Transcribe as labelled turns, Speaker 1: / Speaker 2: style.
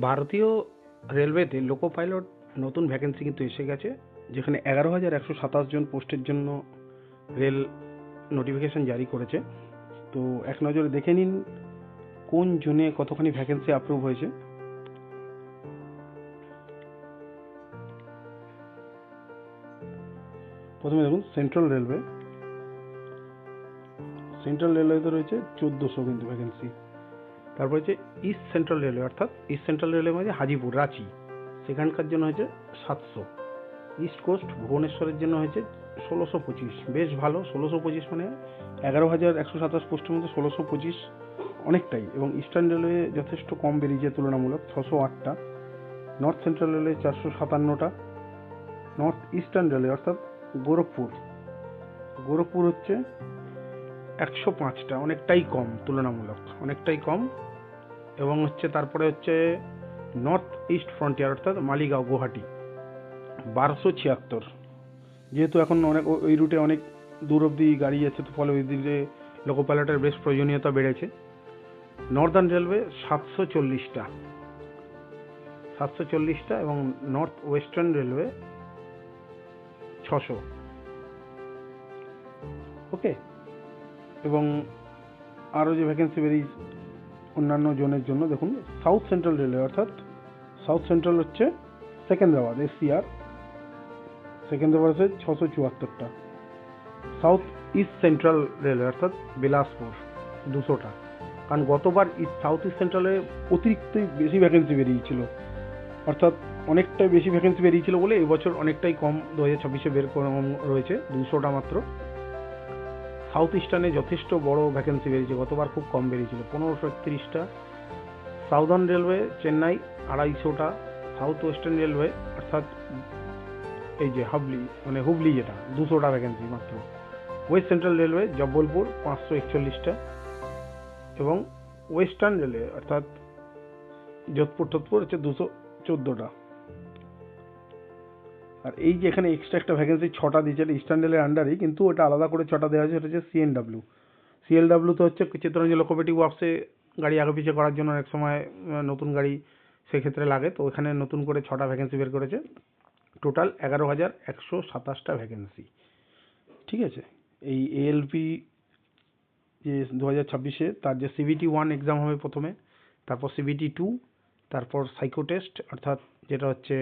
Speaker 1: ভারতীয় রেলওয়েতে loco pilot নতুন vacancy কিন্তু এসে গেছে, যেখানে 11,127 জন পোস্টের জন্য রেল নোটিফিকেশন জারি করেছে। তো এক নজরে দেখে নিন কোন জোনে কতখানি ভ্যাকেন্সি অ্যাপ্রুভ হয়েছে। প্রথমে দেখুন সেন্ট্রাল রেলওয়েতে রয়েছে 1400 কিন্তু ভ্যাকেন্সি। তারপর হচ্ছে ইস্ট সেন্ট্রাল রেলওয়ে, অর্থাৎ ইস্ট সেন্ট্রাল রেলওয়ে মানে হাজিপুর রাঁচি, সেখানকার জন্য হয়েছে 700। ইস্ট কোস্ট ভুবনেশ্বরের জন্য হয়েছে 1625, বেশ ভালো। 1625 মানে 11,127 পোস্টের মধ্যে 1625 অনেকটাই। এবং ইস্টার্ন রেলওয়ে যথেষ্ট কম বেরিয়েছে তুলনামূলক, 608টা। নর্থ সেন্ট্রাল রেলওয়ে 457টা। নর্থ ইস্টার্ন রেলওয়ে অর্থাৎ গোরখপুর হচ্ছে 105টা, অনেকটাই কম, তুলনামূলক অনেকটাই কম। এবং হচ্ছে তারপরে হচ্ছে নর্থ ইস্ট ফ্রন্টিয়ার অর্থাৎ মালিগাঁও গুয়াহাটি 1276। যেহেতু এখন অনেক ওই রুটে অনেক দূর অবধি গাড়ি যাচ্ছে, তো ফলে ওই দিকে লোকো পাইলটের বেশ প্রয়োজনীয়তা বেড়েছে। নর্দার্ন রেলওয়ে 740টা এবং নর্থ ওয়েস্টার্ন রেলওয়ে 600। ওকে। এবং আরও যে ভ্যাকেন্সি বেরিয়েছে অন্যান্য জোনের জন্য, দেখুন সাউথ সেন্ট্রাল রেলওয়ে অর্থাৎ সাউথ সেন্ট্রাল হচ্ছে সেকেন্দ্রাবাদ, SCR সেকেন্দ্রাবাদ হচ্ছে 674টা। সাউথ ইস্ট সেন্ট্রাল রেলওয়ে অর্থাৎ বিলাসপুর 200টা। কারণ গতবার সাউথ ইস্ট সেন্ট্রালে অতিরিক্ত বেশি ভ্যাকেন্সি বেরিয়েছিল, অর্থাৎ অনেকটাই বেশি ভ্যাকেন্সি বেরিয়েছিল বলে এবছর অনেকটাই কম 2026-এ বের কম রয়েছে, 200টা মাত্র। সাউথ ইস্টার্নে যথেষ্ট বড় ভ্যাকেন্সি বেরিয়েছে, গতবার খুব কম বেরিয়েছিল 1531টা। সাউদার্ন রেলওয়ে চেন্নাই 250টা। সাউথ ওয়েস্টার্ন রেলওয়ে অর্থাৎ এই যে হুবলি যেটা 200টা ভ্যাকেন্সি মাত্র। ওয়েস্ট সেন্ট্রাল রেলওয়ে জব্বলপুর 541টা। এবং ওয়েস্টার্ন রেলওয়ে অর্থাৎ যোধপুর হচ্ছে 214টা। আর এই যে এখানে এক্সট্রা একটা ভ্যাকেন্সি 6টা দিয়েছে, ইস্টার্ন রেলের আন্ডারেই, কিন্তু ওটা আলাদা করে 6টা দেওয়া হয়েছে। এটা হচ্ছে CNW তো হচ্ছে চিত্তরঞ্জন লোকোমোটিভ ওয়ার্কসে গাড়ি আগে পিছিয়ে করার জন্য অনেক সময় নতুন গাড়ি সেক্ষেত্রে লাগে, তো ওখানে নতুন করে 6টা ভ্যাকেন্সি বের করেছে। টোটাল 11,127টা ভ্যাকেন্সি। ঠিক আছে। এই ALP যে 2026-এ তার যে CBT-1 এক্সাম হবে প্রথমে, তারপর CBT-2, তারপর সাইকো টেস্ট অর্থাৎ যেটা হচ্ছে